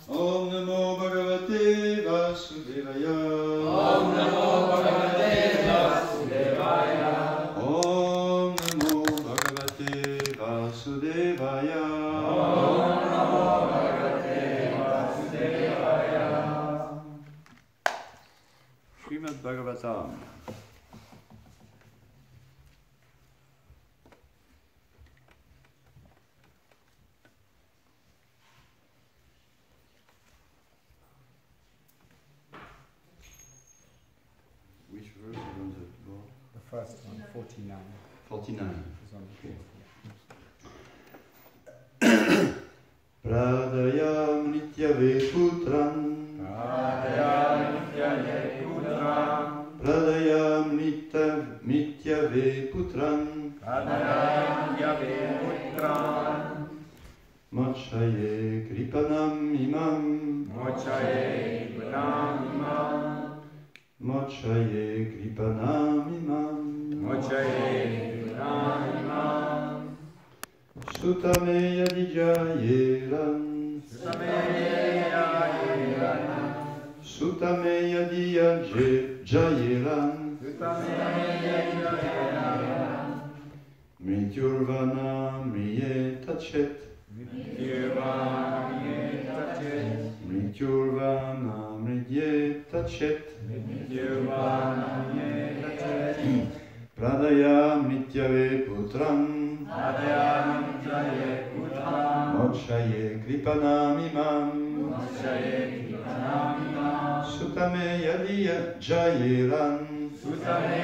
Om Namo Bhagavate Vasudevaya. Om Namo Bhagavate Vasudevaya. Om Namo Bhagavate Vasudevaya. Om Namo Bhagavate Vasudevaya. Srimad Bhagavatam. Which verse is on the board? The first one, 49. 49. Is on the board. Pradayam nityave putram. Pradayam nityave putram. Pradayam nityave putram. Pradayam nityave putram. Mokshaye kripanam imam. Mokshaye kripanam imam. Mokshaye kripanam imam. Mokshaye kripanam imam. Sutame yadijayeran. Sutame yayeran. Sutame yadijayeran. Sutame yayeran. Mrityurvana mriyetachet. Mityurvana mriyetachet. Mrityurvana mriyetachet. Mityurvana mriyetachet. Pradayam nityave putram. Pradayam nityave putram. Mokshaye kripanam imam. Mokshaye kripanam imam. Sutame yadijayeran. Sutame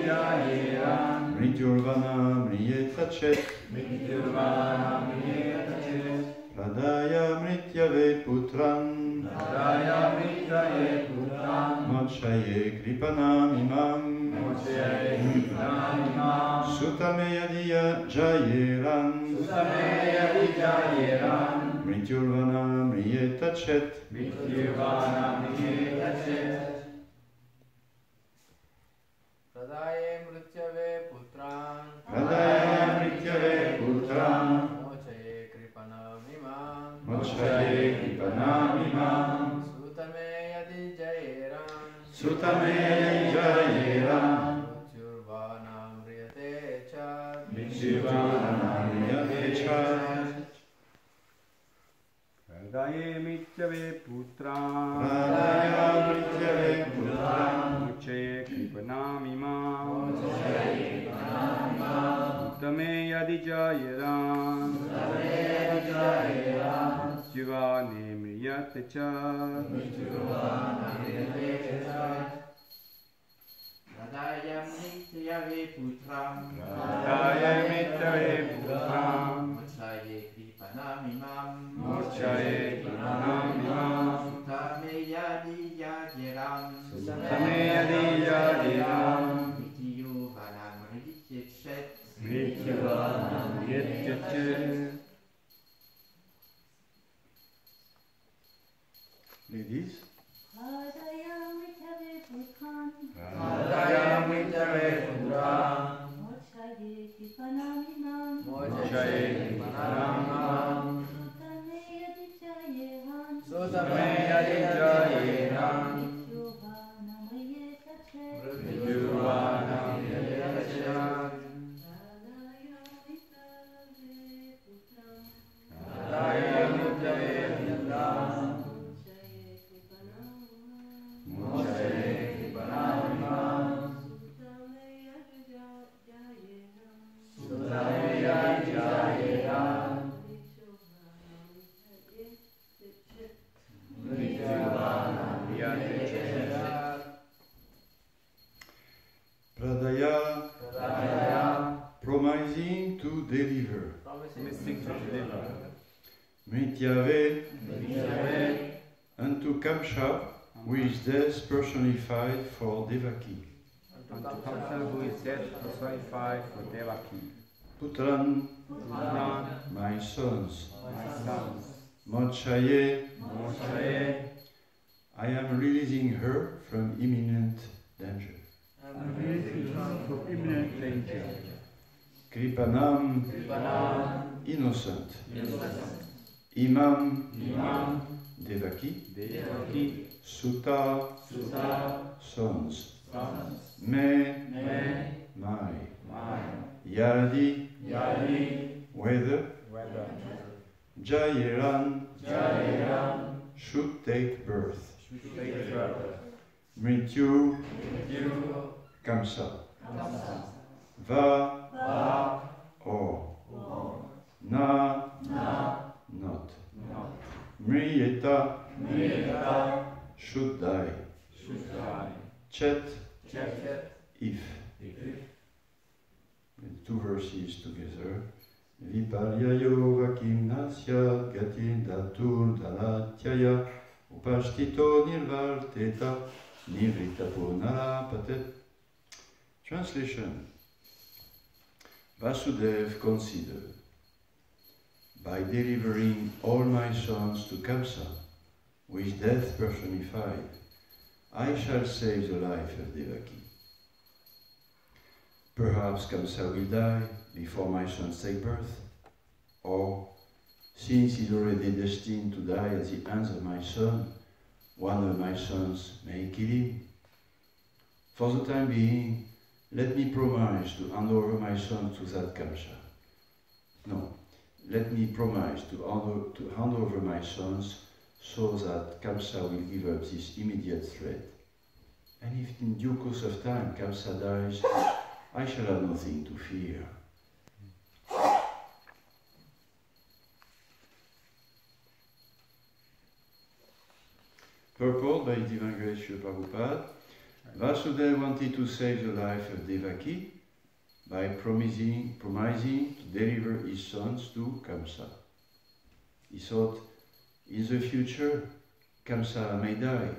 yayeran. Mrityurvana mriyetachet. Mityurvana mriyetachet. Pradayam nityave putram. Pradayam nityave putram. Mokshaye kripanam imam. Mokshaye kripanam imam. Sutame yadijayeran. Sutame yayeran. Mrityurvana mriyetachet. Mityurvana mriyetachet. Pradaye mrityave putran. Pradayam nityave putram. Mokshaye kripanam imam. Mokshaye kripanam imam. Sutame yadijayeran. Sutame yadijayeran. Mrityurvanam mriyate cha. Mityurvana mriyetachet. Pradaye mityave putram. Pradayam nityave putram. Mokshaye kripanam imam. Mokshaye kripanam imam. Sutame yadijayeran. Sutame yadijayeran. Mityurvane mriyate cha. Mrityurvanam mriyate cha. Pradaye mrityave putran. Pradaye mityave putram. Mokshaye kripanam imam. Mokshaye kripanam imam. Sutame yadijayeran. Sutame yadijayeran. Mityurvanam mriyate Mityurvana mriyetachet. Ladies, Pradayam nityave putram. Pradayam nityave putram. Mokshaye kripanam imam. Mokshaye kripanam imam. Sutame yadijayeran. Sutame yadijayeran. Mityurvana mriyetachet. Mityurvana mriyetachet. Pradayam nityave putram. Pradayam nityave putram. Mokshaye kripanam imam. Mokshaye kripanam imam. Sutame yadijayeran. Sutame yadijayeran. Mityurvana Mityurvana Pradaya, Pradaya, promising to deliver. Promising to deliver. Mityave, Mityave, unto Kamsha, who is death personified for Devaki. Unto Kamsa, who is death personified for Devaki. Putran, Putran, my sons. my sons. Mokshaye, Mokshaye, I am releasing her from imminent danger. I'm releasing her from imminent danger. Kripanam, Kripanam, innocent. innocent. Imam, Imam, Devaki. Devaki, Suta, Suta, sons. sons, Me, me, my. mine, Yadi, yadi, whether. Whether Jayeran jayaram, should take birth. should take birth. Mrityu, you, kamsa. kamsa, Va, va, or. or, Na, na, not. Not Mriyeta meta, should die. should die. Chet, check, if. if, With two verses together. Vipalyayo vakimnasya gatindatur dalatyaya upashtito nirvalteta nirvitapunala patet. Translation. Vasudev considered, by delivering all my sons to Kamsa, with death personified, I shall save the life of Devaki. Perhaps Kamsa will die before my sons take birth, or, since he's already destined to die at the hands of my son, one of my sons may kill him. For the time being, let me promise to hand over my son to that Kamsa. No, let me promise to hand over my sons so that Kamsa will give up this immediate threat. And if in due course of time Kamsa dies, I shall have nothing to fear. Purport by Divine Grace Srila Prabhupada. Vasudeva wanted to save the life of Devaki by promising to deliver his sons to Kamsa. He thought, in the future, Kamsa may die,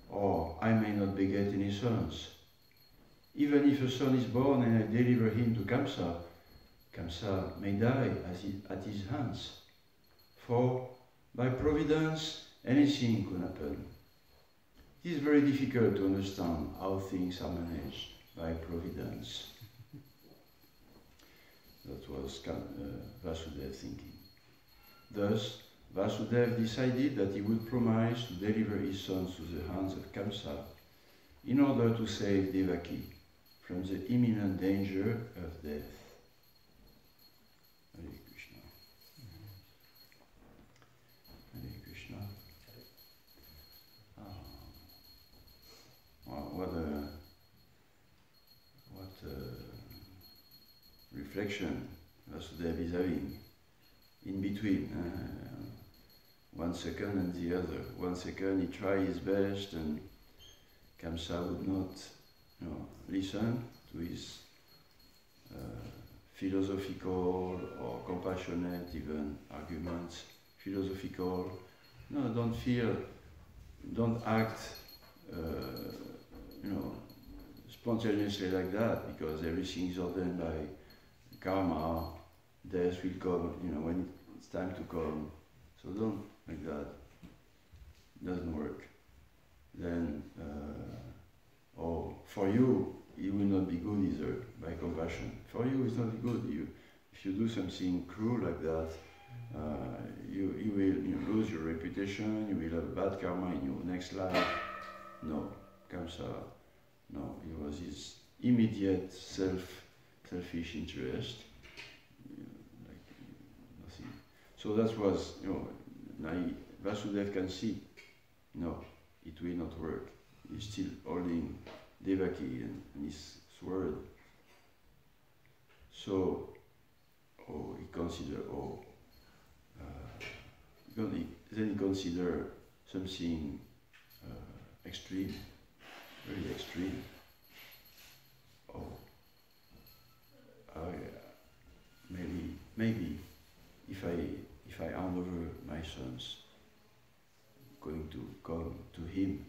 or I may not beget any sons. Even if a son is born and I deliver him to Kamsa, Kamsa may die at his hands. For by providence, anything could happen. It is very difficult to understand how things are managed by providence. That was Vasudeva thinking. Thus, Vasudeva decided that he would promise to deliver his sons to the hands of Kamsa in order to save Devaki from the imminent danger of death. Hare Krishna. Hare Krishna. What reflection Vasudeva is having in between. 1 second and the other. 1 second he tried his best and Kamsa would not listen to his philosophical or compassionate even arguments. Philosophical, no, don't feel, don't act spontaneously like that, because everything is ordained by karma. Death will come, when it's time to come. So don't like that. It doesn't work. Then, for you, it will not be good either, by compassion. For you, it's not good. If you do something cruel like that, you will lose your reputation, you will have bad karma in your next life. No, Kamsa, no, it was his immediate selfish interest, like nothing. So that was, naive. Vasudeva can see, no, it will not work. He's still holding Devaki and his sword. So, he considered, then he considered something extreme, very extreme. Maybe if I hand over my sons, going to come to him,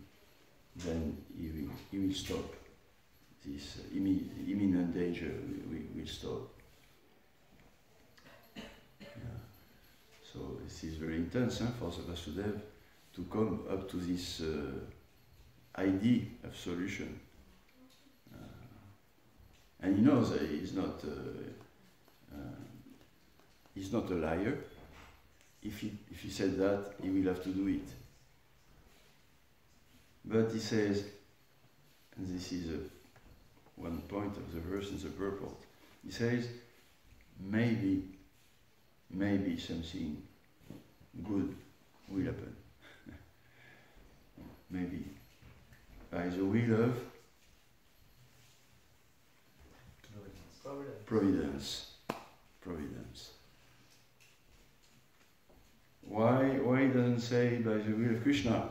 then he will stop. This imminent danger will stop. Yeah. So this is very intense for Vasudeva to come up to this idea of solution. And he knows that he's not a liar. If he said that, he will have to do it. But he says, and this is one point of the verse in the purport, he says, maybe something good will happen. Maybe by the will of providence. Why he doesn't say by the will of Krishna?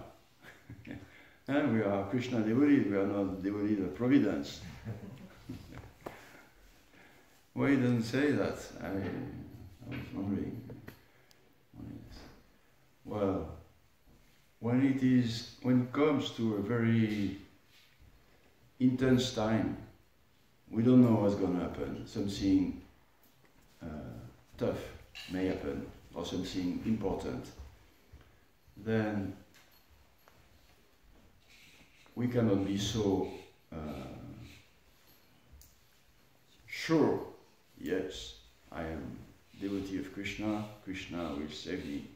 And we are Krishna devotees, we are not devotees of providence. Why he doesn't say that? I was wondering. Well, when it comes to a very intense time, we don't know what's going to happen. Something tough may happen, or something important. Then we cannot be so sure, yes, I am devotee of Krishna, Krishna will save me.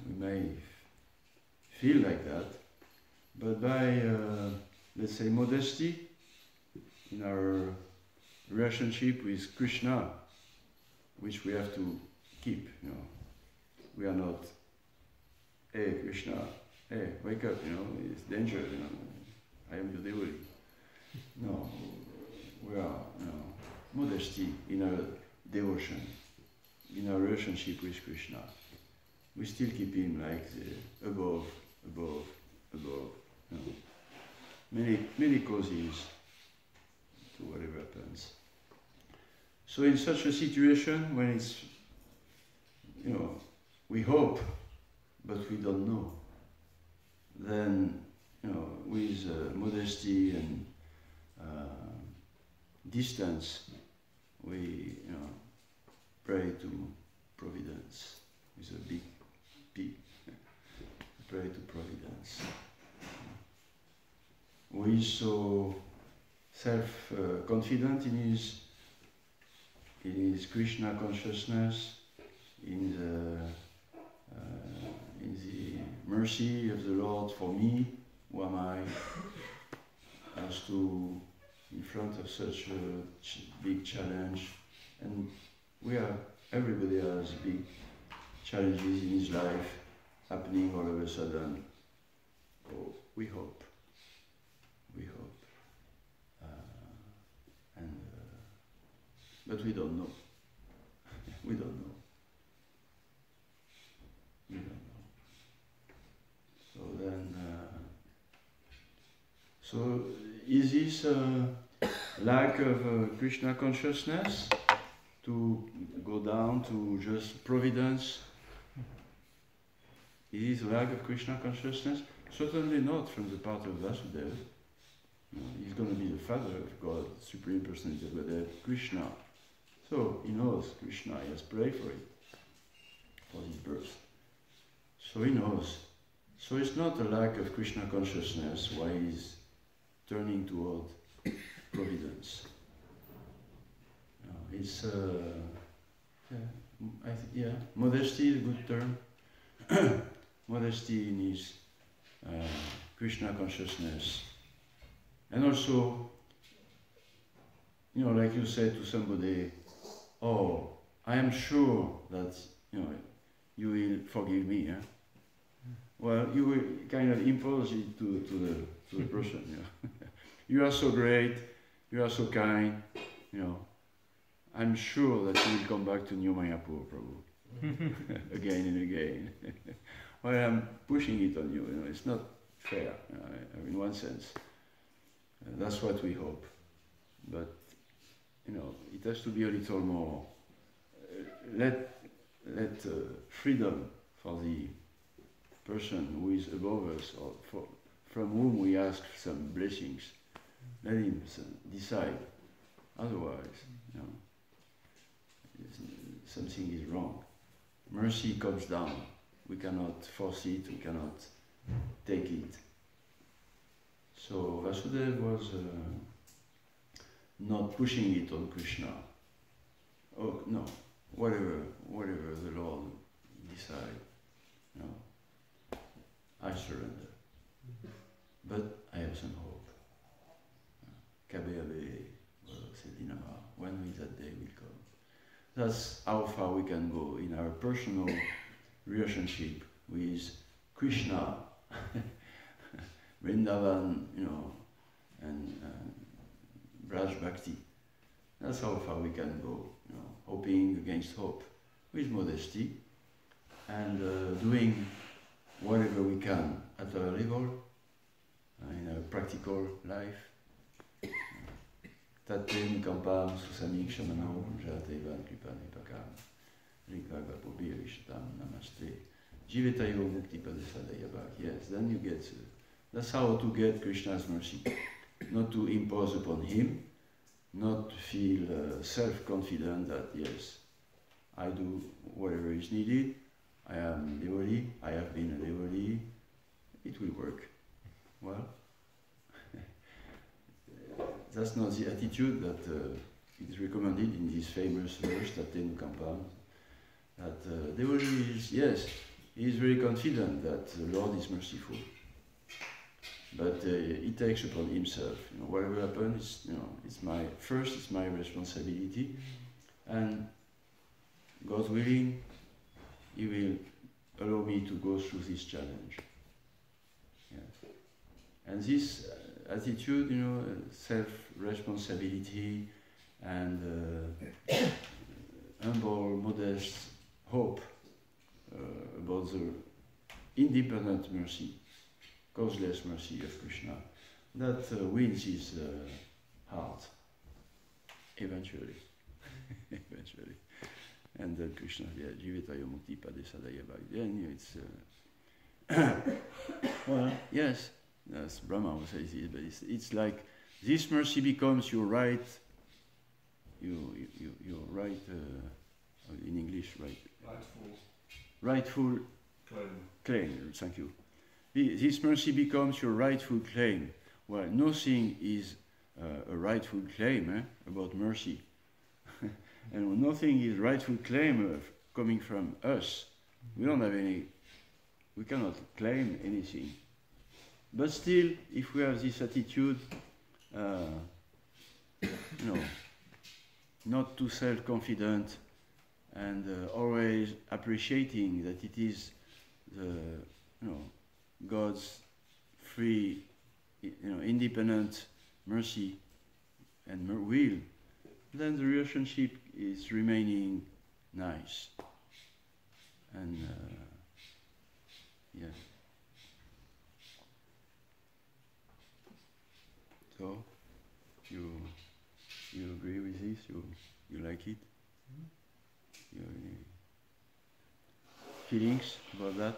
We may feel like that, but by, let's say, modesty in our relationship with Krishna, which we have to keep, we are not, hey Krishna, hey, wake up, it's danger, I am your devotee. No, we are, modesty in our devotion, in our relationship with Krishna. We still keep him like the above. Many causes to whatever happens. So in such a situation, when it's, we hope, but we don't know, then, with modesty and distance, we, pray to providence with a big P. Pray to providence. Who is so self-confident in his Krishna consciousness, in the mercy of the Lord for me, who am I, as to, in front of such a big challenge, and everybody has big challenges in his life happening all of a sudden. Oh, we hope, but we don't know. We don't know. So then, so is this a lack of Krishna consciousness to go down to just providence? Is this a lack of Krishna consciousness? Certainly not from the part of Vasudeva. He's going to be the father of God, Supreme Personality of Godhead, Krishna. So he knows Krishna, he has prayed for it, for his birth. So he knows. So it's not a lack of Krishna consciousness why he's turning toward providence. It's, modesty is a good term. Modesty in his Krishna consciousness. And also, like you said to somebody, oh, I am sure that, you will forgive me. Eh? Well, you will kind of impose it to the person. You are so great, you are so kind, I'm sure that you will come back to New Mayapur, Prabhu, again and again. Well, I'm pushing it on you, it's not fair, in one sense. That's what we hope. But, it has to be a little more, let freedom for the person who is above us, or from whom we ask some blessings, let him decide. Otherwise, something is wrong. Mercy comes down. We cannot force it, we cannot take it. So Vasudeva was not pushing it on Krishna. Oh no, whatever the Lord decide. I surrender. But I have some hope. Kabeabe, Sedinama, when will that day will come? That's how far we can go in our personal relationship with Krishna, Vrindavan, and Braj Bhakti. That's how far we can go, hoping against hope, with modesty, and doing whatever we can at our level, in our practical life. Tatem kampam susami kshamanam jatevan kripane pakam rikvaga pobir ishtam namaste jivetayo mukti padasadayabak. Yes, then you get, that's how to get Krishna's mercy. Not to impose upon him, not to feel self-confident that yes, I do whatever is needed, I am devotee, I have been a devotee, it will work. Well, that's not the attitude that is recommended in this famous verse, Taten Kampam, that devotee is, yes, he is very confident that the Lord is merciful. But he takes upon himself, whatever happens, it's my responsibility, and God willing, He will allow me to go through this challenge. Yes. And this attitude, self-responsibility and humble, modest hope about the independent mercy, causeless mercy of Krishna, that wins his heart, eventually. Eventually. And then Krishna, Jivetayo Mukti Padesadaya Bhakti. Then it's, well, yes, as Brahma will say this, but it's like this mercy becomes your right, your right, in English, right? Rightful claim, thank you. This mercy becomes your rightful claim. Well, nothing is a rightful claim about mercy. And nothing is rightful claim of coming from us. We don't have any, we cannot claim anything. But still, if we have this attitude, not too self-confident and always appreciating that it is the, God's free, independent mercy and will, then the relationship is remaining nice. And yeah. So you agree with this? You like it? You have any feelings about that?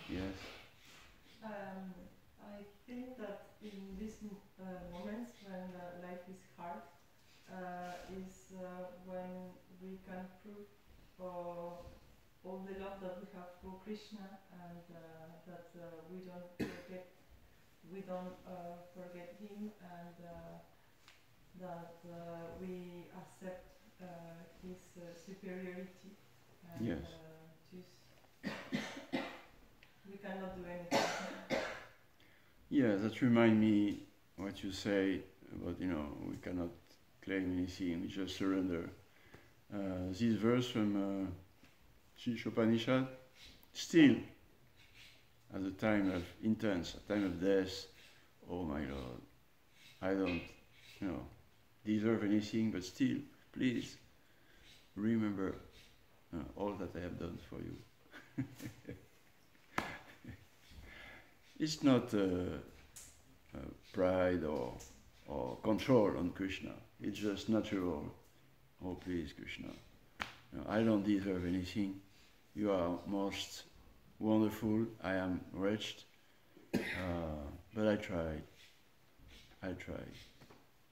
Yes. I think that in these moments when life is hard, is when we can prove all the love that we have for Krishna, and that we don't forget him, and that we accept his superiority, and Yes. We cannot do anything. Yeah, that reminds me what you say about, we cannot claim anything, we just surrender. This verse from Shishopanishad, still, at the time of intense, at the time of death, oh my Lord, I don't, deserve anything, but still, please, remember all that I have done for you. It's not pride or control on Krishna. It's just natural. Oh, please, Krishna. I don't deserve anything. You are most wonderful. I am wretched. But I tried.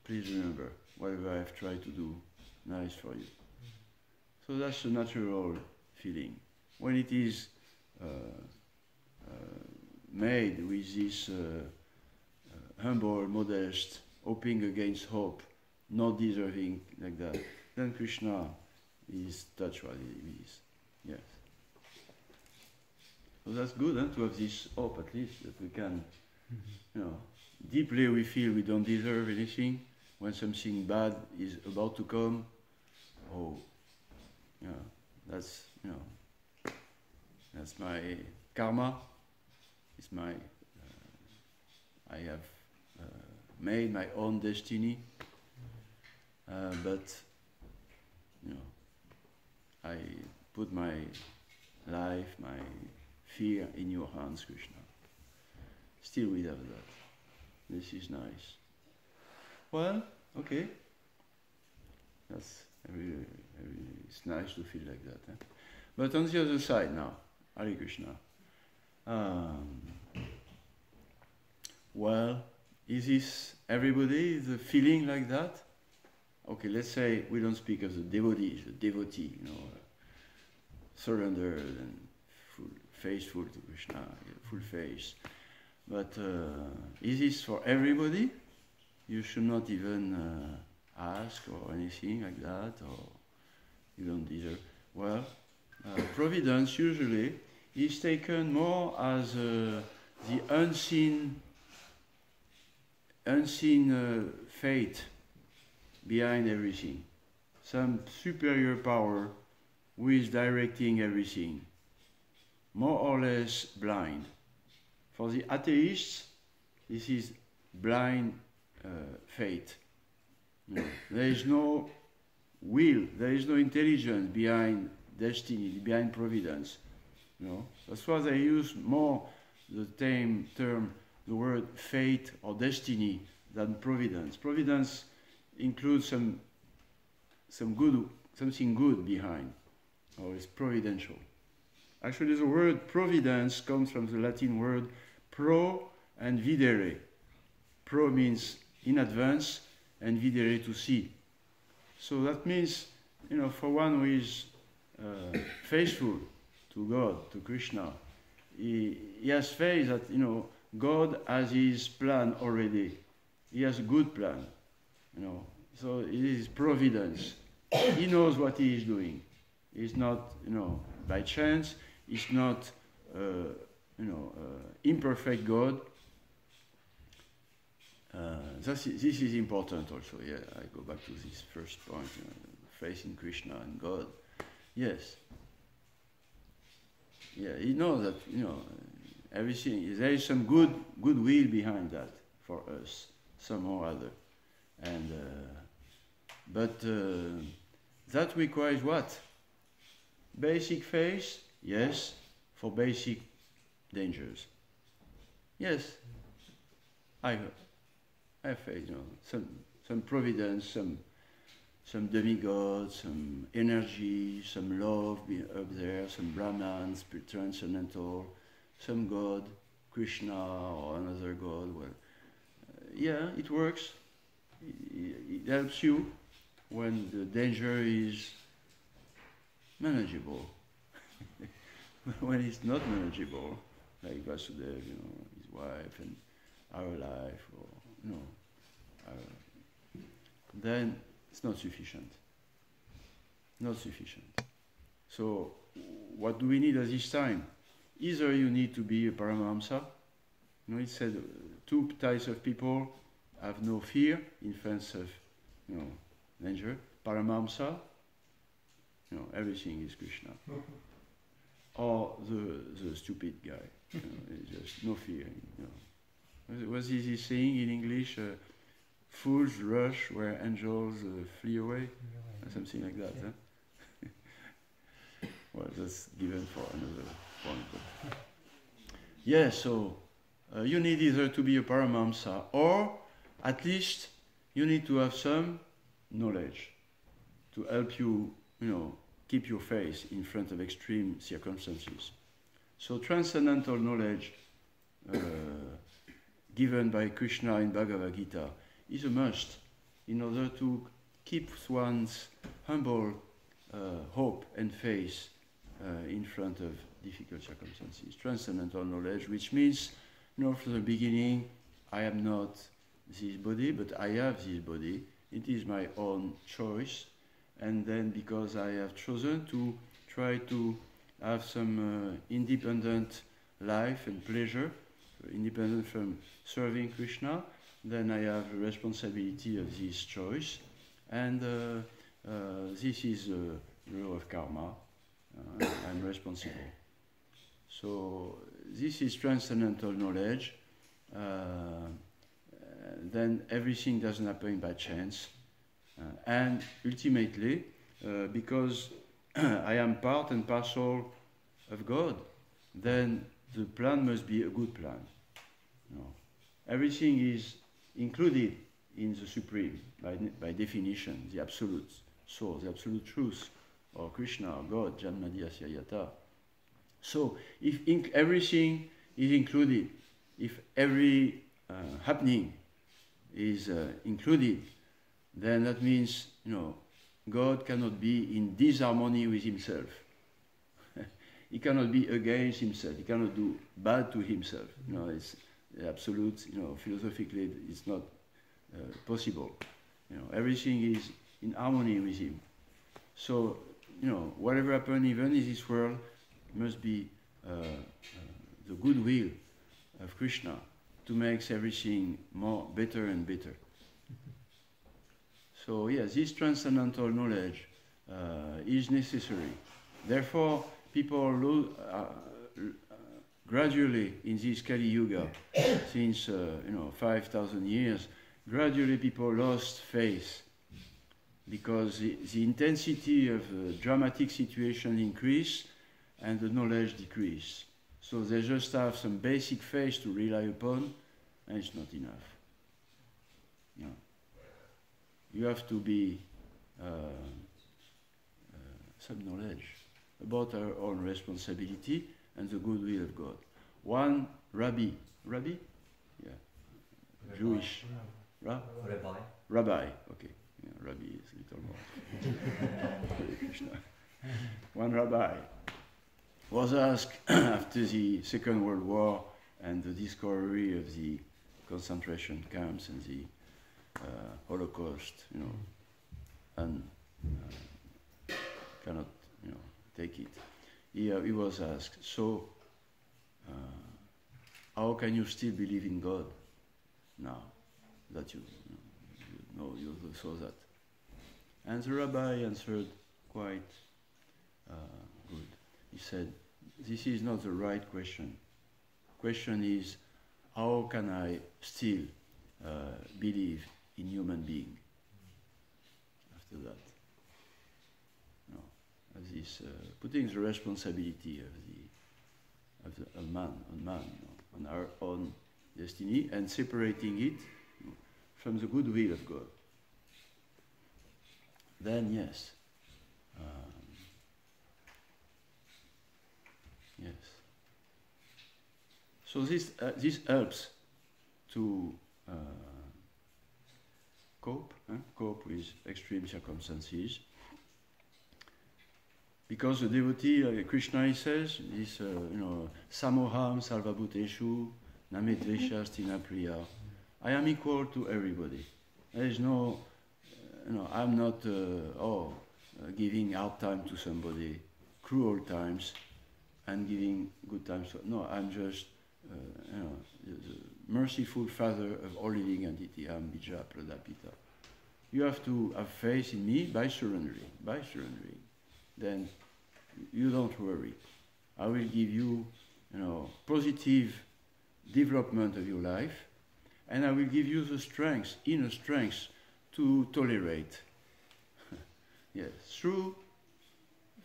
Please remember whatever I have tried to do, nice for you. So that's a natural feeling. When it is made with this humble, modest, hoping against hope, not deserving like that, then Krishna is touched what he is. Yes. So that's good, to have this hope at least that we can, deeply we feel we don't deserve anything. When something bad is about to come, that's that's my karma. It's my I have made my own destiny, but I put my life, my fear in your hands, Krishna. Still we have that. This is nice. Well, okay. That's it's nice to feel like that. But on the other side now, Hare Krishna. Well, is this everybody is feeling like that? Okay, let's say we don't speak of the devotees, the devotee, surrendered and faithful to Krishna, full face. But is this for everybody? You should not even ask or anything like that, or you don't deserve. Well, providence usually is taken more as the unseen fate behind everything. Some superior power who is directing everything, more or less blind. For the atheists, this is blind fate. There is no will, there is no intelligence behind destiny, behind providence. That's why they use more the term, the word fate or destiny than providence. Providence includes something good behind, or is providential. Actually, the word providence comes from the Latin word pro and videre. Pro means in advance, and videre to see. So that means, for one who is faithful to God, to Krishna, he has faith that, God has his plan already. He has a good plan, So it is providence. He knows what he is doing. It's not, by chance. It's not, imperfect God. This is important also. Yeah, I go back to this first point, faith in Krishna and God. Yes. Yeah, he knows that, everything, there is some goodwill behind that for us, somehow or other. And, but that requires what? Basic faith, yes, for basic dangers. Yes, I have faith, some providence, some demigod, some energy, some love up there, some Brahmans, transcendental, some God, Krishna or another God. Well, yeah, it works. It helps you when the danger is manageable. When it's not manageable, like Vasudeva, his wife and our life, or then it's not sufficient. Not sufficient. So, what do we need at this time? Either you need to be a Paramahamsa. It said two types of people have no fear in face of, danger. Paramahamsa, everything is Krishna. Or the stupid guy, just no fear. What is he saying in English? Fools rush where angels flee away, or something like that. Huh? Well, that's given for another point. Yeah, so you need either to be a Paramahamsa, or at least you need to have some knowledge to help you, keep your faith in front of extreme circumstances. So transcendental knowledge given by Krishna in Bhagavad Gita is a must in order to keep one's humble hope and faith in front of difficult circumstances. Transcendental knowledge, which means, from the beginning, I am not this body, but I have this body. It is my own choice. And then because I have chosen to try to have some independent life and pleasure, independent from serving Krishna, then I have a responsibility of this choice, and this is the law of karma. I'm responsible. So this is transcendental knowledge. Then everything doesn't happen by chance, and ultimately, because I am part and parcel of God, then the plan must be a good plan. No. Everything is included in the Supreme, by definition, the absolute source, the absolute truth, or Krishna, or God, Janmadi Asya Yata. So, if everything is included, if every happening is included, then that means, God cannot be in disharmony with himself. He cannot be against himself. He cannot do bad to himself. It's absolute. Philosophically, it's not possible. Everything is in harmony with him. So, whatever happens, even in this world, must be the goodwill of Krishna to make everything more better and better. So, yes, this transcendental knowledge is necessary. Therefore, people gradually in this Kali Yuga, since 5,000 years, gradually people lost faith because the intensity of the dramatic situation increased and the knowledge decreased. So they just have some basic faith to rely upon, and it's not enough. You have to be some knowledge about our own responsibility and the goodwill of God. One rabbi, yeah, Rabbi. Jewish, rabbi, okay, yeah, rabbi is a little more. Krishna. One rabbi was asked after the Second World War and the discovery of the concentration camps and the Holocaust, and cannot, take it. He was asked, so how can you still believe in God now that you saw that? And the rabbi answered quite good. He said, this is not the right question. Question is, how can I still believe in human being after that? This putting the responsibility of man on our own destiny and separating it from the goodwill of God. Then yes, yes. So this helps to cope with extreme circumstances. Because the devotee, Krishna, he says, this, samoham sarvabhuteshu namedvesha stina priya. I am equal to everybody. There is no, I'm not, giving hard time to somebody, cruel times, and giving good times. No, I'm just, the merciful Father of all living entity. I am bija pradapita. You have to have faith in me by surrendering. Then you don't worry. I will give you, positive development of your life, and I will give you the strength, inner strength, to tolerate. Yes, through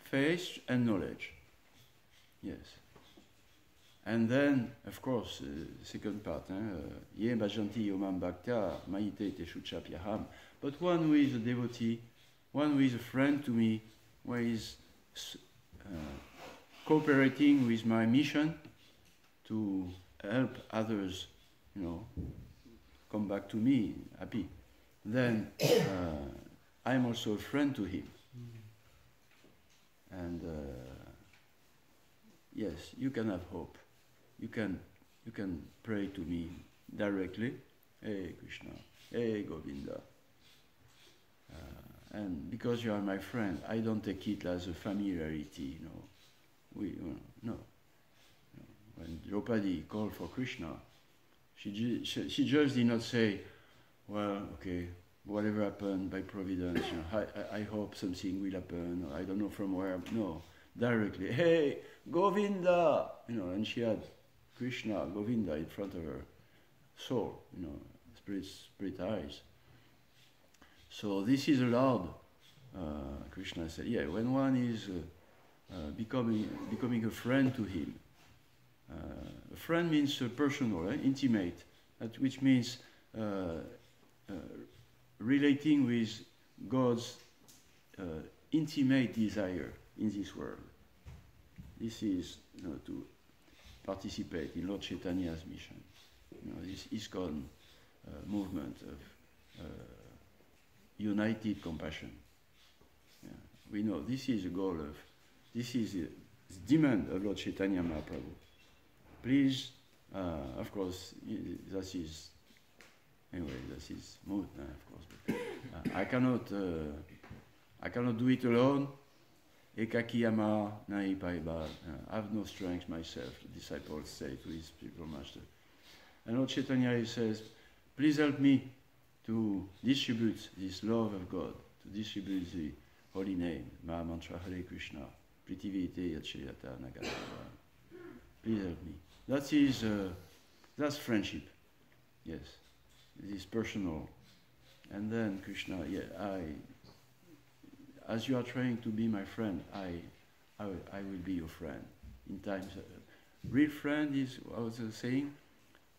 faith and knowledge. Yes. And then, of course, second part, ye bhajanti yomam bhakta maite te shuchapyaham. But one who is a devotee, one who is a friend to me, who is cooperating with my mission to help others, come back to me happy, then I'm also a friend to him. And yes, you can have hope. You can pray to me directly. Hey Krishna, hey Govinda. And because you are my friend, I don't take it as a familiarity, no. when Draupadi called for Krishna, she just did not say, well, okay, whatever happened by providence, I hope something will happen, or I don't know from where. No, directly, hey, Govinda, and she had Krishna, Govinda in front of her soul, spirit eyes. So this is allowed. Krishna said, yeah, when one is becoming a friend to him. A friend means personal, intimate, which means relating with God's intimate desire in this world. This is to participate in Lord Chaitanya's mission. This ISKCON movement of united compassion. Yeah. We know this is the goal of, this is the demand of Lord Chaitanya Mahaprabhu. Please, of course, that is, anyway, that is mood, of course. But, I cannot do it alone. Ekakiyama nai paiba. I have no strength myself, the disciples say to his spiritual master. And Lord Chaitanya says, please help me to distribute this love of God, to distribute the holy name, Maha Mantra Hare Krishna, Pritivite Yachayata Nagadava. Please help me. That is, that's friendship. Yes, it is personal. And then Krishna, as you are trying to be my friend, I will be your friend. In times, real friend is, what was the saying?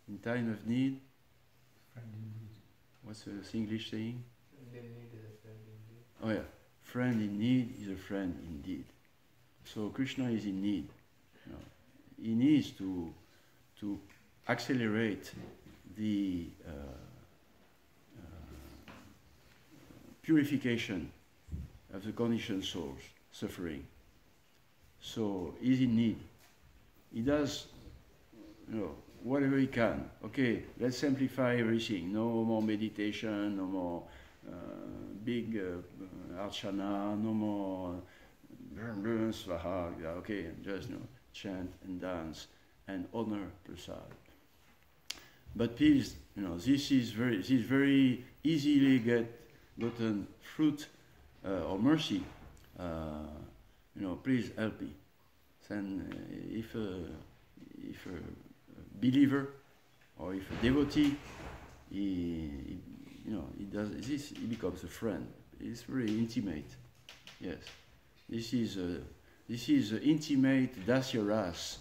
In time of need. Friend indeed. What's the English saying? Friend in need is a friend indeed. Oh yeah, friend in need is a friend indeed. So Krishna is in need. He needs to accelerate the purification of the conditioned souls suffering. So he's in need. He does, whatever he can. Okay, let's simplify everything. No more meditation, no more big archana, no more svaha. Okay, just chant and dance and honor prasad. But please, this is very easily gotten fruit or mercy. Please help me. Then, if a believer or if a devotee, he does this, he becomes a friend. It's very intimate. Yes, this is intimate dasya ras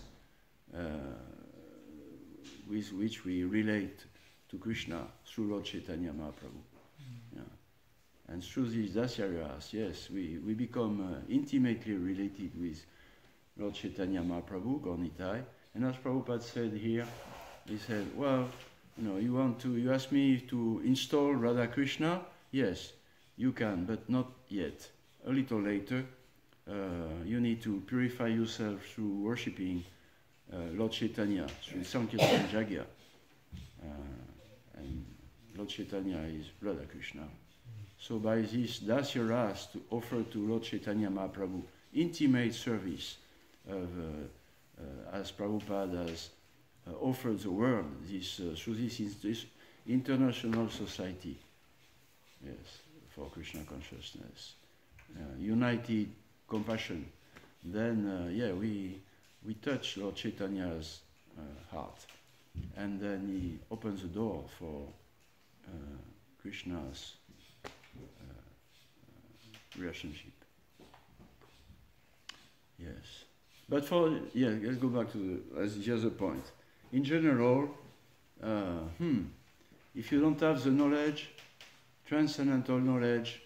with which we relate to Krishna through Lord Chaitanya Mahaprabhu. Yeah. And through these dasya ras, yes, we become intimately related with Lord Chaitanya Mahaprabhu, Gaunitai. And as Prabhupada said here, he said, well, you ask me to install Radha Krishna? Yes, you can, but not yet. A little later, you need to purify yourself through worshipping Lord Chaitanya, through Sankirtan Jagya. And Lord Chaitanya is Radha Krishna. So by this dasya ras to offer to Lord Chaitanya Mahaprabhu intimate service of, as Prabhupada has offered the world through this international society, yes, for Krishna consciousness, united compassion. Then, we touch Lord Chaitanya's heart, and then he opens the door for Krishna's relationship. Yes. But let's go back to the other point. In general, if you don't have the knowledge, transcendental knowledge,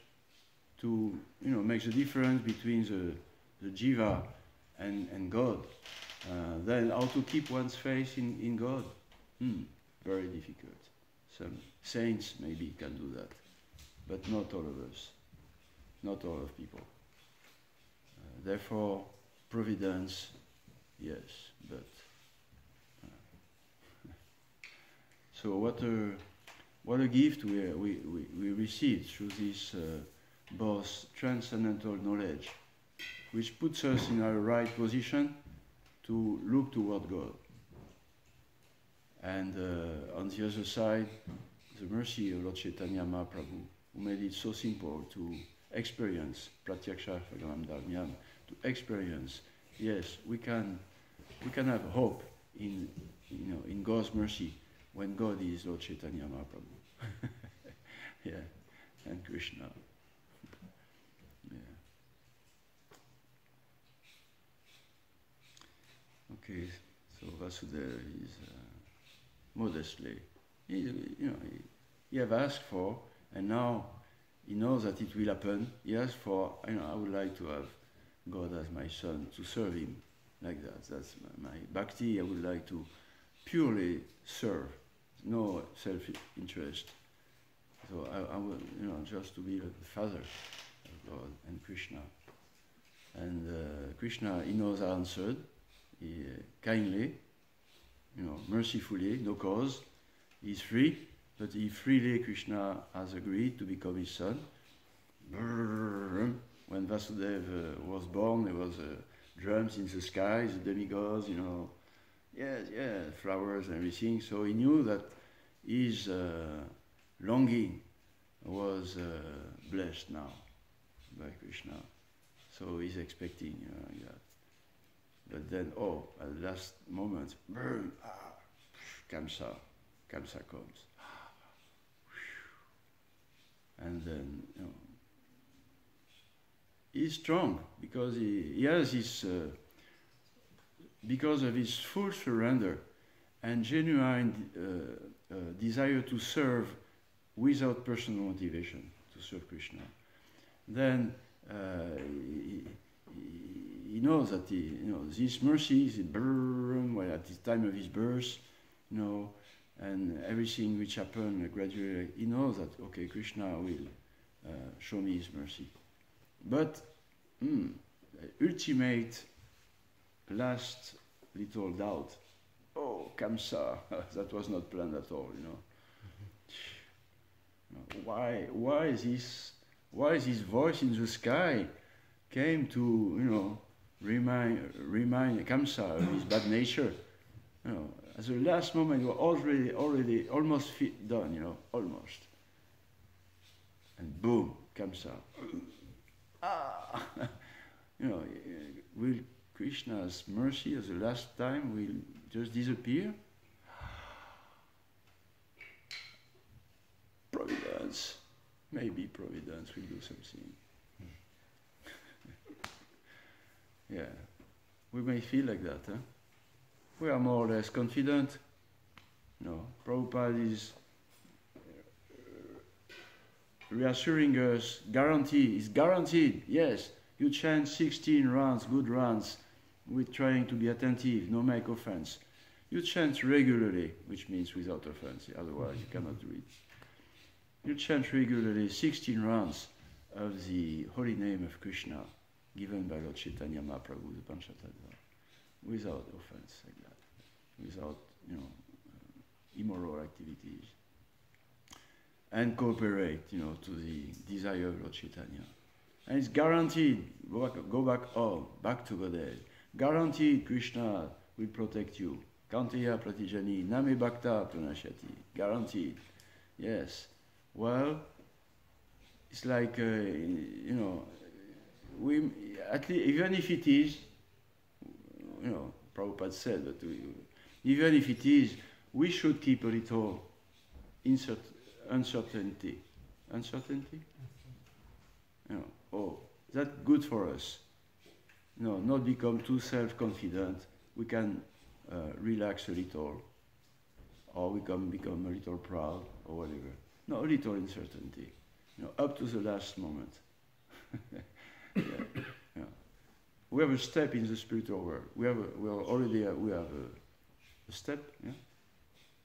to make the difference between the jiva and God, then how to keep one's faith in God? Very difficult. Some saints maybe can do that, but not all of us, not all of people. Therefore, providence, yes, but so what a gift we received through this both transcendental knowledge, which puts us in our right position to look toward God. And on the other side, the mercy of Lord Chaitanya Mahaprabhu, who made it so simple to experience Pratyaksha Phagamamdharmyam, to experience, yes, we can have hope in God's mercy when God is Lord Chaitanya Mahaprabhu. Yeah, and Krishna. Yeah. Okay, so Vasudeva is modestly, he have asked for, and now he knows that it will happen. He asked for, I would like to have God as my son, to serve him like that. That's my bhakti. I would like to purely serve, no self-interest. So I would, just to be the father of God and Krishna. And Krishna, he knows answered, kindly, mercifully, no cause. He's free, but he freely, Krishna has agreed to become his son. When Vasudeva was born, there was drums in the sky, the demigods, flowers and everything. So he knew that his longing was blessed now by Krishna. So he's expecting that. But then, at the last moment, Kamsa comes. And then, he's strong because he has his, because of his full surrender and genuine desire to serve without personal motivation, to serve Krishna. Then he knows that this mercy is at the time of his birth, and everything which happened gradually, he knows that, okay, Krishna will show me his mercy. But ultimate, last little doubt, Kamsa, that was not planned at all, Why is this voice in the sky came to, remind Kamsa of his bad nature? At the last moment, you were already almost done, almost. And boom, Kamsa. Will Krishna's mercy at the last time will just disappear? Providence. Maybe Providence will do something. Yeah. We may feel like that, huh? We are more or less confident. Prabhupada is reassuring us, guaranteed, yes. You chant 16 rounds, good rounds, with trying to be attentive, no make offense. You chant regularly, which means without offense, otherwise you cannot do it. You chant regularly 16 rounds of the holy name of Krishna, given by Lord Chaitanya Mahaprabhu, the Panchatattva, without offense, like that, without, immoral activities. And cooperate, to the desire of Lord Chaitanya. And it's guaranteed, go back home, back to Godhead. Guaranteed Krishna will protect you. Kanteya pratijani, name bhakta pranashyati. Guaranteed. Yes. Well, it's like, we, at least, even if it is, Prabhupada said, but even if it is, we should keep a little uncertainty. Uncertainty? That's good for us. Not become too self-confident. We can relax a little, or we can become a little proud, or whatever. No, a little uncertainty. Up to the last moment. Yeah. We have a step in the spiritual world. We have a step. Yeah.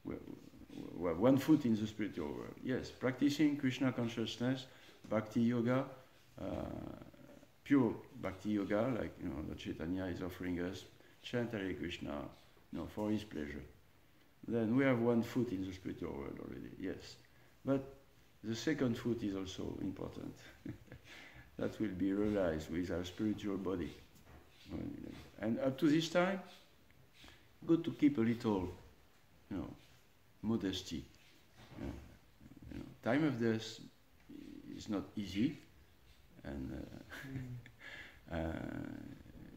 We have one foot in the spiritual world. Yes, practicing Krishna consciousness, bhakti yoga, pure bhakti yoga, like Lord Chaitanya is offering us, chant Hare Krishna, for his pleasure. Then we have one foot in the spiritual world already. Yes, but the second foot is also important. That will be realized with our spiritual body. And up to this time, good to keep a little, modesty. Time of death is not easy, and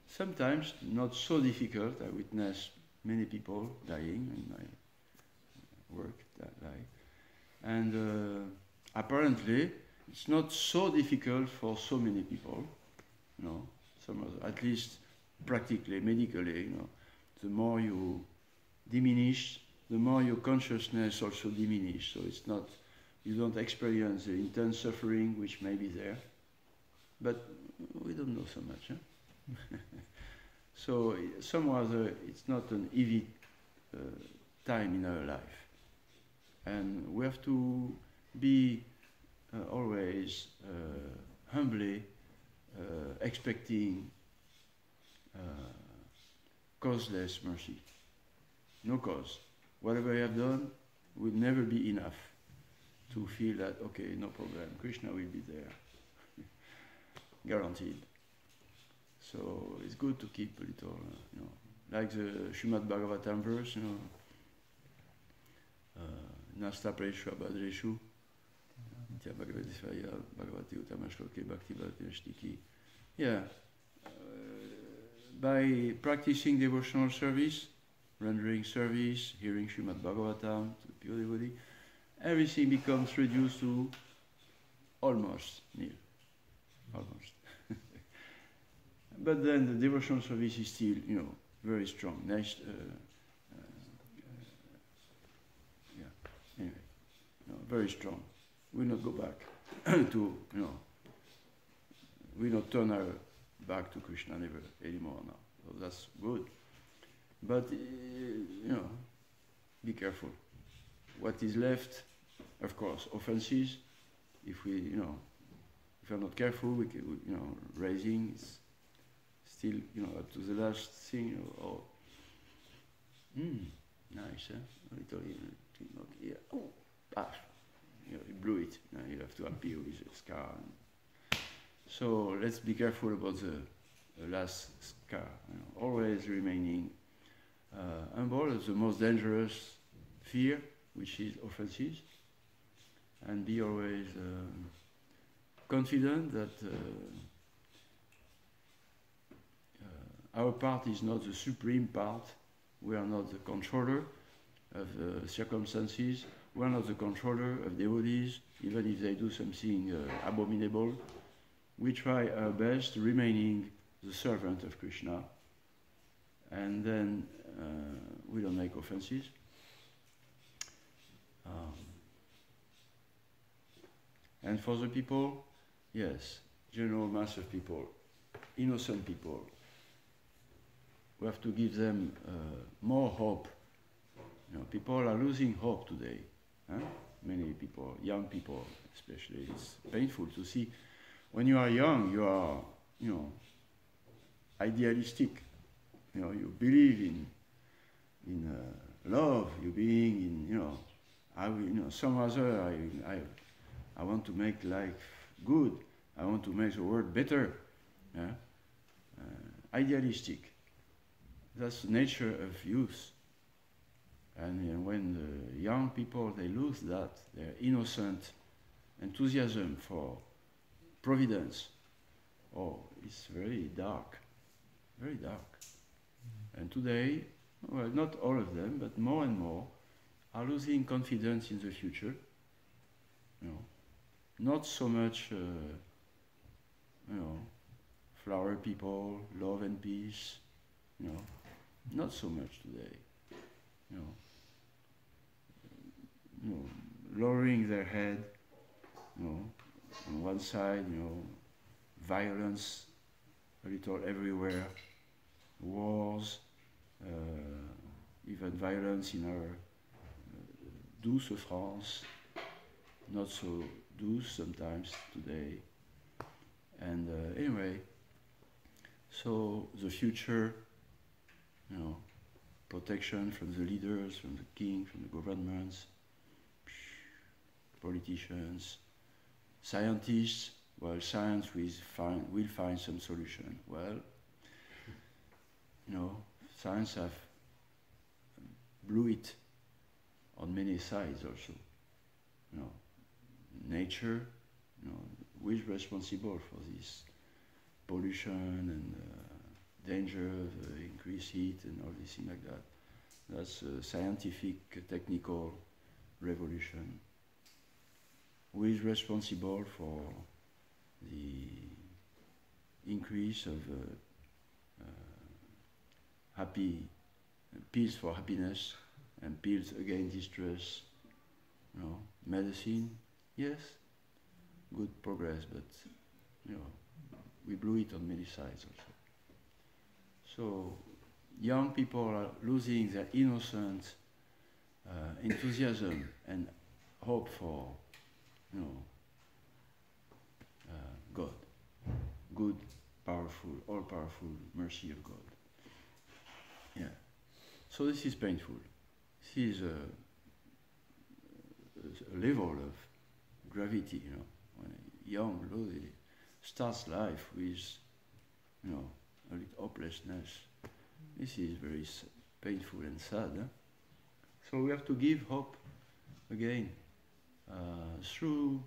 sometimes not so difficult. I witnessed many people dying in my work that day, and apparently it's not so difficult for so many people. Some at least practically, medically. The more you diminish, the more your consciousness also diminish. So it's not, you don't experience the intense suffering which may be there, but we don't know so much. Huh? So somehow it's not an easy time in our life, and we have to be always humbly expecting causeless mercy. No cause. Whatever you have done will never be enough to feel that, okay, no problem, Krishna will be there. Guaranteed. So it's good to keep a little, like the Srimad Bhagavatam verse, Nasta Preshva Badreshu, Nitya Bhagavatisvaya Bhagavati Utamashloke Bhakti Bhakti. Yeah. By practicing devotional service, rendering service, hearing Srimad Bhagavatam to the pure devotee, everything becomes reduced to almost nil. Almost. But then the devotional service is still, very strong. Nice. Anyway, very strong. We'll not go back to, we'll not turn our back to Krishna never anymore now. So that's good. But, be careful. What is left, of course, offenses. If we, if we're not careful, we can, raising is still, up to the last thing. Nice, huh? A little, not here. Oh, ah, you blew it. Now you have to appear with a scar. So let's be careful about the last scar. Always remaining humble is the most dangerous fear, which is offenses, and be always confident that our part is not the supreme part. We are not the controller of circumstances. We are not the controller of devotees, even if they do something abominable. We try our best, remaining the servant of Krishna, and then we don't make offenses. And for the people, yes, general mass of people, innocent people, we have to give them more hope. People are losing hope today. Huh? Many people, young people especially. It's painful to see. When you are young, you are, idealistic. You believe in love. You being in, I will, some other. I want to make life good. I want to make the world better. Yeah? Idealistic. That's the nature of youth. And when the young people, they lose that, their innocent enthusiasm for providence, it's very dark, very dark. And today, well, not all of them, but more and more, are losing confidence in the future. Not so much, flower people, love and peace, not so much today. Lowering their head, on one side, violence a little everywhere, wars, even violence in our douce France, not so douce sometimes today. And anyway, so the future, protection from the leaders, from the king, from the governments, politicians, scientists. Well, science will find some solution. Well, science have blew it on many sides also. You know, nature, you know, who is responsible for this pollution and danger of increased heat and all this thing like that. That's a scientific, technical revolution. Who is responsible for the increase of happy pills for happiness and pills against distress? You know, medicine, yes, good progress, but you know, we blew it on many sides also. So young people are losing their innocent enthusiasm and hope for, you know, God, good, powerful, all-powerful mercy of God. Yeah. So this is painful. This is a level of gravity, you know. When a young lady starts life with, you know, a little hopelessness, this is very painful and sad. Huh? So we have to give hope again through.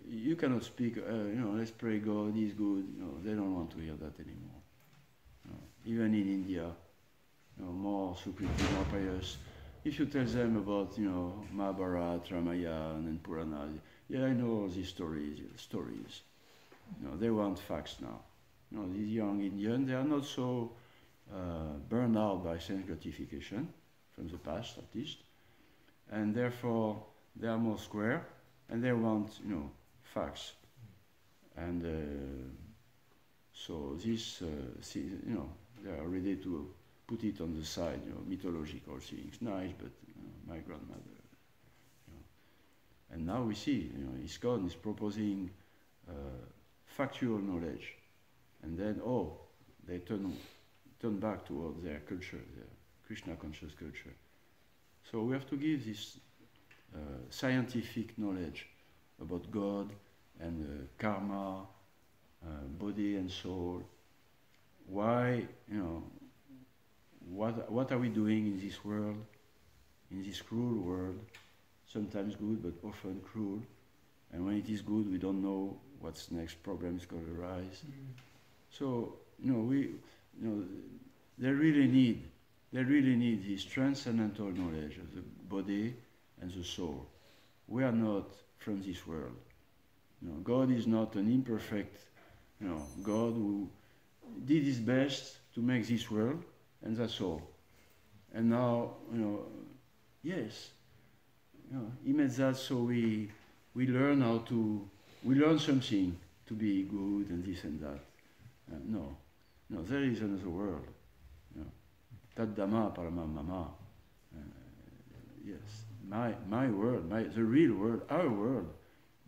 You cannot speak, you know, let's pray God is good. You know, they don't want to hear that anymore. You know, even in India, you know, more secretive, more pious. If you tell them about, you know, Mahabharata, Ramayana, and Purana, yeah, I know all these stories. You know, they want facts now. You know, these young Indians, they are not so burned out by sense gratification, from the past at least, and therefore they are more square, and they want, you know, facts. And so this, you know, they are ready to put it on the side, you know, mythological things, nice, but you know, my grandmother, you know. And now we see, you know, ISKCON is proposing factual knowledge, and then, oh, they turn back towards their culture, their Krishna conscious culture. So we have to give this scientific knowledge about God and karma, body and soul. Why, you know, what are we doing in this world, in this cruel world, sometimes good but often cruel, and when it is good we don't know what's next problem is going to arise. So, you know, they really need this transcendental knowledge of the body and the soul. We are not from this world. You know, God is not an imperfect, you know, God who did his best to make this world, and that's all. And now, you know, yes, you know, he made that so we learn we learn something to be good and this and that. No, there is another world. You know, Taddama Paramamama. Yes, my world, the real world, our world,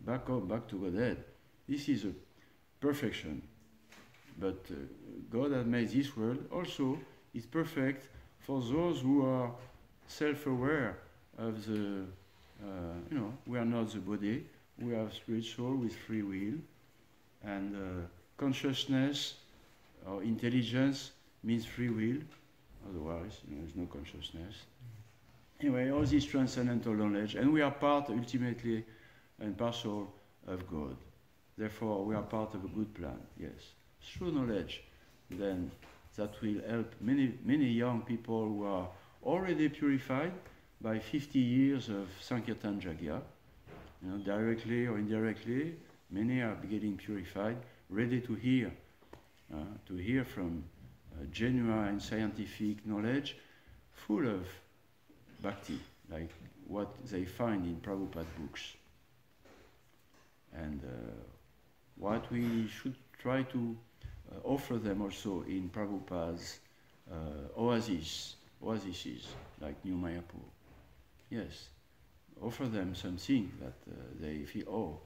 back to Godhead. This is a perfection. But God has made this world also. It's perfect for those who are self-aware of the, you know, we are not the body, we have spirit soul with free will, and consciousness or intelligence means free will, otherwise, you know, there's no consciousness. Anyway, all this transcendental knowledge, and we are part, ultimately, and parcel of God. Therefore, we are part of a good plan, yes. Through knowledge, then that will help many young people who are already purified by 50 years of Sankirtan Jagya, you know, directly or indirectly. Many are getting purified, ready to hear from genuine scientific knowledge, full of bhakti, like what they find in Prabhupada books. And what we should try to offer them also in Prabhupada's oases, like New Mayapur. Yes, offer them something that they feel, oh,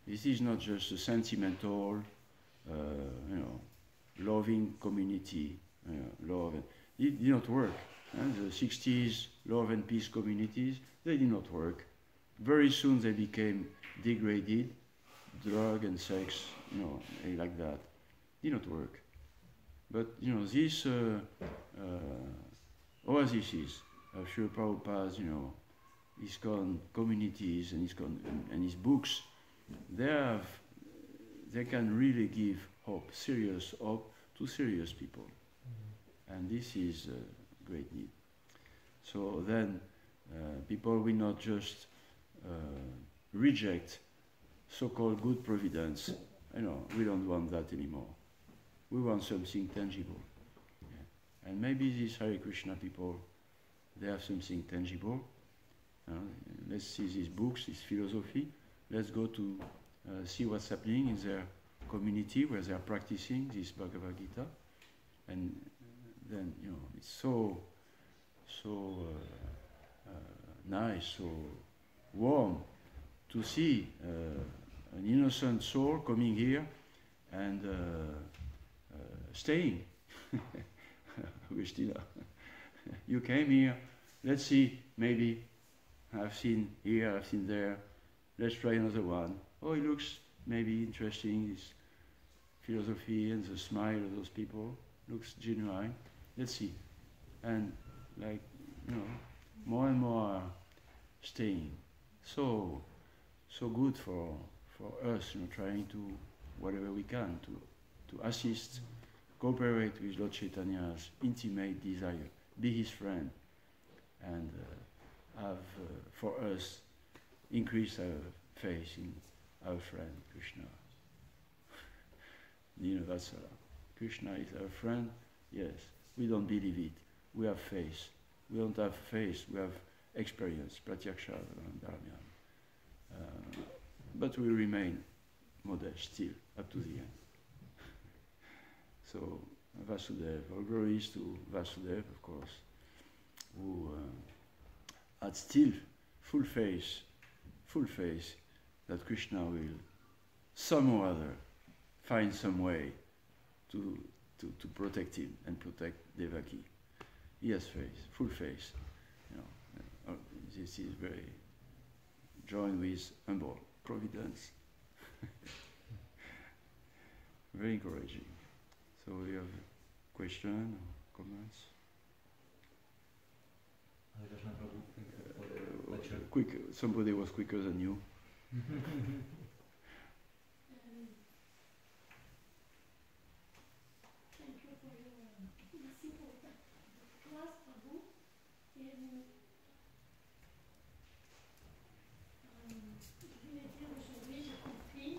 this is not just a sentimental, you know, loving community, love. It did not work. The 60s love and peace communities, they did not work. Very soon they became degraded, drug and sex, you know, like that. Did not work. But, you know, these oases of Srila Prabhupada's, you know, ISKCON communities and ISKCON and his books, they can really give hope, serious hope to serious people. And this is a great need. So then people will not just reject so-called good providence. We don't want that anymore. We want something tangible. Yeah. And maybe these Hare Krishna people, they have something tangible. Let's see these books, this philosophy. Let's go to see what's happening in their community where they are practicing this Bhagavad Gita. And then, it's so nice, so warm to see an innocent soul coming here and staying. Agustina, you came here, let's see, maybe I've seen here, I've seen there, let's try another one. Oh, it looks maybe interesting, this philosophy and the smile of those people looks genuine. Let's see. And more and more staying. So good for us, trying to, whatever we can, to assist, cooperate with Lord Chaitanya's intimate desire, be his friend, and have, for us, increase our faith in our friend Krishna. That's Krishna is our friend. Yes, we don't believe it. We have faith. We don't have faith. We have experience, pratyaksha, dharmyan. But we remain modest still up to the end. So Vasudeva, all glories to Vasudeva, of course, who had still full faith that Krishna will somehow or other find some way to protect him and protect Devaki. He has faith, full faith. This is very joined with humble providence. Very encouraging. So you have a question or comments? Quick. Somebody was quicker than you. Merci pour ta classe, Prabhu. Et je voulais dire aujourd'hui, j'ai compris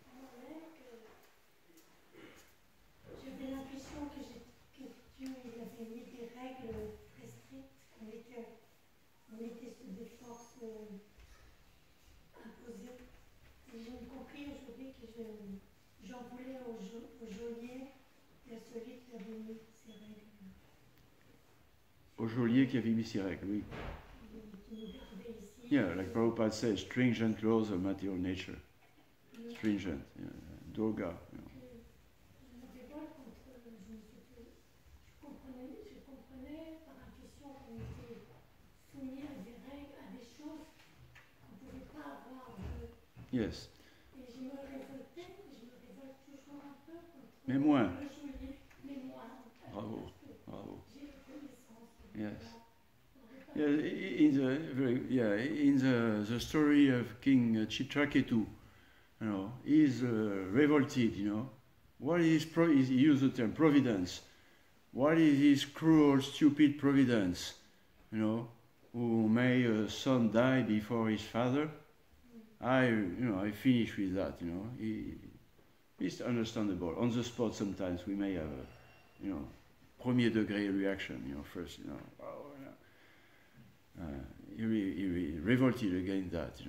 à moi-même que j'avais l'impression que Dieu il avait mis des règles très strictes, qu'on était sous des forces imposées. Et j'ai compris aujourd'hui que j'en voulais au geôlier et à celui qui avait mis ces règles. Au geôlier qui avait mis ces règles, oui. Yeah, like Prabhupada says, stringent laws of material nature. Stringent, Durga. Je comprenais par intuition qu'on était soumis à des règles, à des choses qu'on ne pouvait pas avoir. Yes. Et je me révolte toujours un peu contre Mais moins. le geôlier, mais moins. Bravo. J'ai connaissance. Yes. Yeah, in the story of King Chitraketu, he's revolted. What is he used the term providence? What is his cruel, stupid providence? Who made a son die before his father? I finish with that. It's understandable. On the spot, sometimes we may have a, premier degré reaction. First, he revolted against that,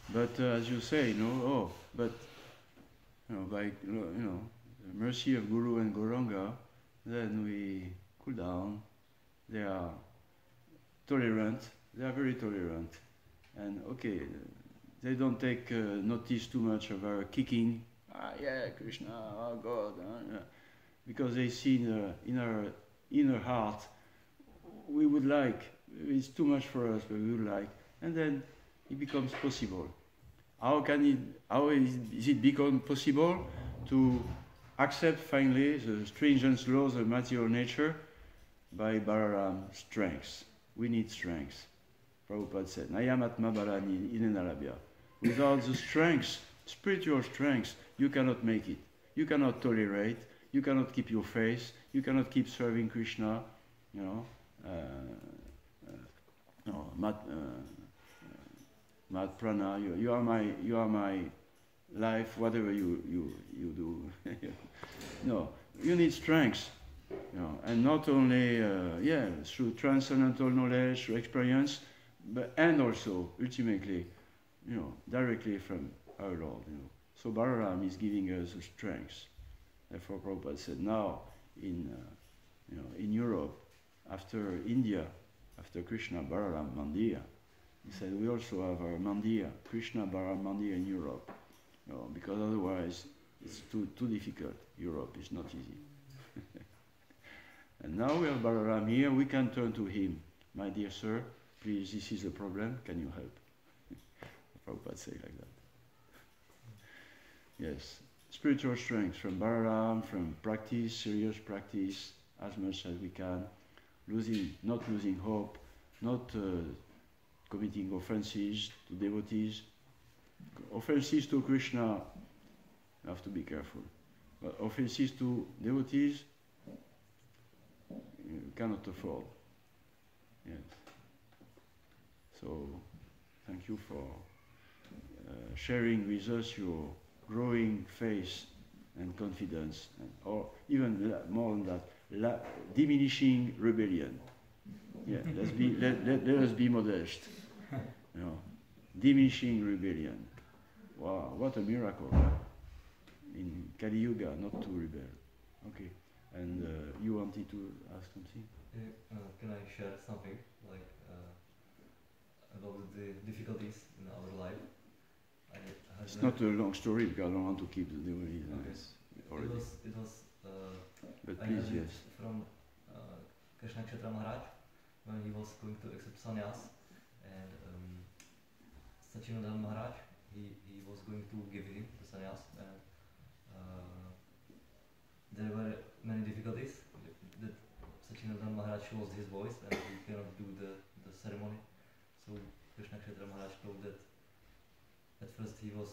But as you say, by the mercy of Guru and Gauranga, then we cool down. They are tolerant. They are very tolerant, and they don't take notice too much of our kicking. Krishna, oh God, because they see in our inner heart we would like. It's too much for us, but we would like, and then it becomes possible. How is it become possible to accept finally the stringent laws of material nature? By Balaram's strength. We need strength. Prabhupada said, Nayamatma Barani in Arabia. Without the strength, spiritual strength, you cannot make it. You cannot tolerate, you cannot keep your faith, you cannot keep serving Krishna, you know. Mat Prana, you are my life, whatever you do. No, you need strength, you know, and not only through transcendental knowledge, through experience, and also ultimately, you know, directly from our Lord, you know. So Balaram is giving us the strength. Therefore, Prabhupada said, now in Europe, after India, after Krishna Balaram Mandir, he said we also have our Mandir, Krishna Balaram Mandir in Europe, you know, because otherwise it's too difficult. Europe is not easy. And now we have Balaram here. We can turn to him. My dear sir, please, this is a problem. Can you help? Prabhupada say like that. Yes, spiritual strength from Balaram, from practice, serious practice, as much as we can, not losing hope, not committing offenses to devotees. Offenses to Krishna, you have to be careful. But offenses to devotees, you cannot afford. Yes. So, thank you for sharing with us your growing faith and confidence, or even more than that, diminishing rebellion. Yeah, let us be modest. You know, diminishing rebellion. Wow, what a miracle! Huh? In Kali Yuga, not to rebel. Okay, and you wanted to ask something? Can I share something like about the difficulties in our life? It's not a long story because I don't want to keep the devotees. Okay. It was. But I please, heard it yes. from Krishna Kshetra Maharaj when he was going to accept sannyas, and Sachinandana Maharaj he was going to give him the sannyas, and there were many difficulties that Sachinandana Maharaj lost his voice and he cannot do the ceremony. So Krishna Kshetra Maharaj told that at first he was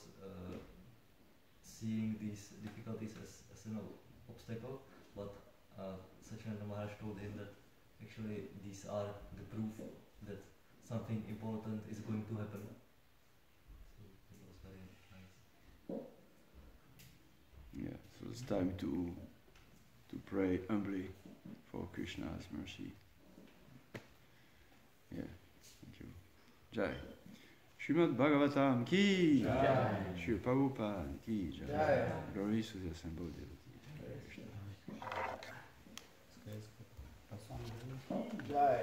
seeing these difficulties as an obstacle, but Sachinandana Maharaj told him that actually these are the proof that something important is going to happen. So it was very nice. Yeah, so it's time to pray humbly for Krishna's mercy. Yeah, thank you. Jai. Srimad Bhagavatam ki Jai. Shri Prabhupada ki Jai. Glory to the assembled devotees. Jai.